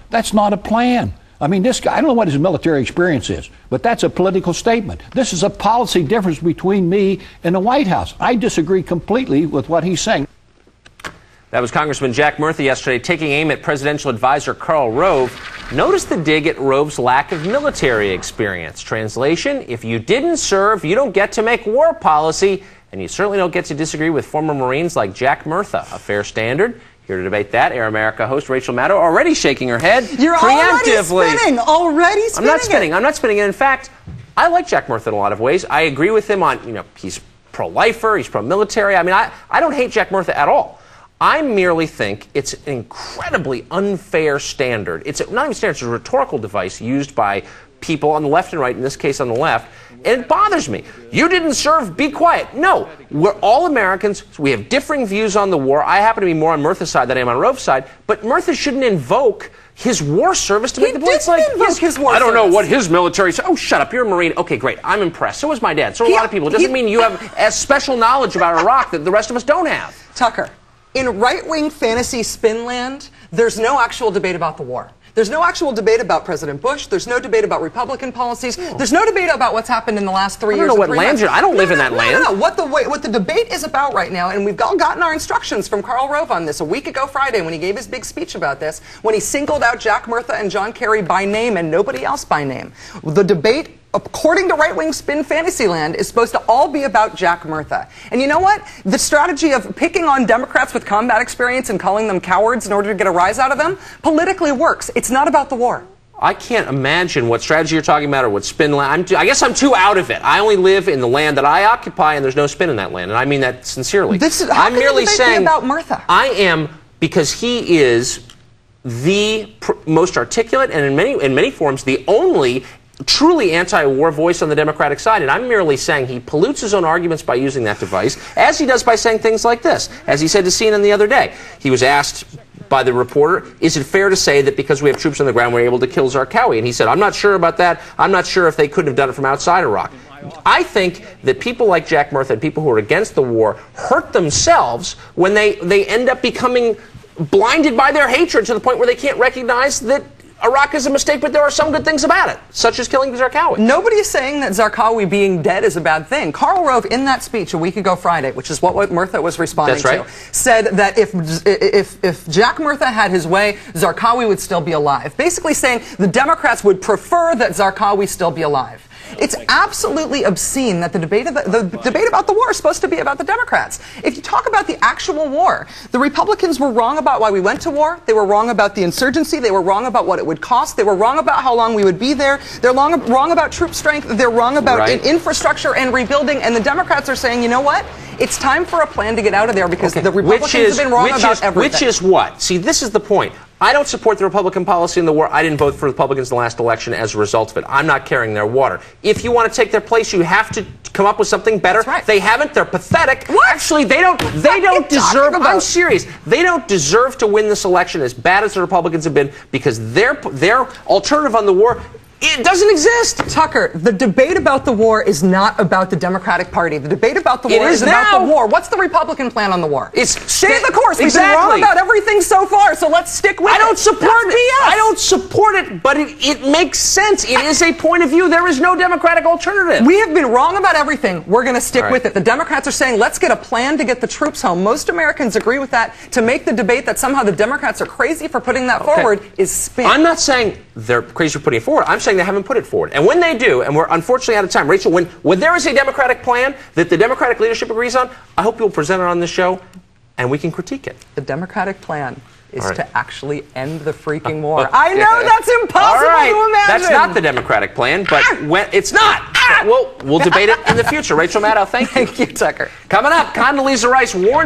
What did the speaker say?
That's not a plan. I mean, this guy, I don't know what his military experience is, but that's a political statement. This is a policy difference between me and the White House. I disagree completely with what he's saying. That was Congressman Jack Murtha yesterday taking aim at presidential advisor Karl Rove. Notice the dig at Rove's lack of military experience. Translation, if you didn't serve, you don't get to make war policy, and you certainly don't get to disagree with former Marines like Jack Murtha. A fair standard? Here to debate that, Air America host Rachel Maddow already shaking her head. You're preemptively. Already spinning. I'm not spinning it. In fact, I like Jack Murtha in a lot of ways. I agree with him on, he's pro-lifer, he's pro-military. I mean, I don't hate Jack Murtha at all. I merely think it's an incredibly unfair standard. It's not even standard, it's a rhetorical device used by people on the left and right, in this case on the left, and it bothers me. You didn't serve, be quiet. No, we're all Americans. We have differing views on the war. I happen to be more on Murtha's side than I am on Rove's side, but Murtha shouldn't invoke his war service to make the points like, I don't know what his military said. Oh, shut up, you're a Marine. Okay, great, I'm impressed. So was my dad. So are a lot of people. It doesn't mean you have a special knowledge about Iraq that the rest of us don't have. Tucker, in right-wing fantasy spinland, there's no actual debate about the war. There's no actual debate about President Bush. There's no debate about Republican policies. There's no debate about what's happened in the last 3 years. I don't know what land you're. I don't live in that land. No. What the debate is about right now, and we've all gotten our instructions from Karl Rove on this a week ago Friday when he gave his big speech about this, when he singled out Jack Murtha and John Kerry by name and nobody else by name. The debate, according to right-wing spin fantasyland, is supposed to all be about Jack Murtha. And you know what? The strategy of picking on Democrats with combat experience and calling them cowards in order to get a rise out of them politically works. It's not about the war. I can't imagine what strategy you're talking about or what spin land. I guess I'm too out of it. I only live in the land that I occupy, and there's no spin in that land. And I mean that sincerely. I'm merely saying about Murtha. I am, because he is the most articulate and in many forms the only truly anti-war voice on the Democratic side, and I'm merely saying he pollutes his own arguments by using that device, as he does by saying things like this. As he said to CNN the other day, he was asked by the reporter, is it fair to say that because we have troops on the ground we're able to kill Zarqawi? And he said, I'm not sure about that. I'm not sure if they couldn't have done it from outside Iraq. I think that people like Jack Murtha and people who are against the war hurt themselves when they end up becoming blinded by their hatred to the point where they can't recognize that Iraq is a mistake, but there are some good things about it, such as killing Zarqawi. Nobody is saying that Zarqawi being dead is a bad thing. Karl Rove, in that speech a week ago Friday, which is what Murtha was responding to, said that if Jack Murtha had his way, Zarqawi would still be alive. Basically saying the Democrats would prefer that Zarqawi still be alive. It's absolutely obscene that the debate about the war is supposed to be about the Democrats. If you talk about the actual war, the Republicans were wrong about why we went to war. They were wrong about the insurgency. They were wrong about what it would cost. They were wrong about how long we would be there. They're wrong about troop strength. They're wrong about infrastructure and rebuilding. And the Democrats are saying, you know what? It's time for a plan to get out of there because the Republicans have been wrong about everything. Which is what? See, this is the point. I don't support the Republican policy in the war. I didn't vote for Republicans in the last election as a result of it. I'm not carrying their water. If you want to take their place, you have to come up with something better. That's right. They haven't. They're pathetic. What? Actually, they don't deserve. I'm serious. They don't deserve to win this election as bad as the Republicans have been because their alternative on the war, it doesn't exist. Tucker, the debate about the war is not about the Democratic Party. The debate about the war is about the war. What's the Republican plan on the war? It's stay the course. We've been wrong about everything so far, so let's stick with it. I don't support it, but it makes sense. It is a point of view. There is no Democratic alternative. We have been wrong about everything. We're going to stick with it. The Democrats are saying, let's get a plan to get the troops home. Most Americans agree with that. To make the debate that somehow the Democrats are crazy for putting that forward is spin. I'm not saying they're crazy for putting it forward. I'm saying they haven't put it forward. And when they do, and we're unfortunately out of time, Rachel, when there is a Democratic plan that the Democratic leadership agrees on, I hope you'll present it on this show and we can critique it. The Democratic plan is to actually end the freaking war. I know that's impossible to imagine. That's not the Democratic plan, but when it's not. We'll debate it in the future. Rachel Maddow, thank you. Thank you, Tucker. Coming up, Condoleezza Rice warned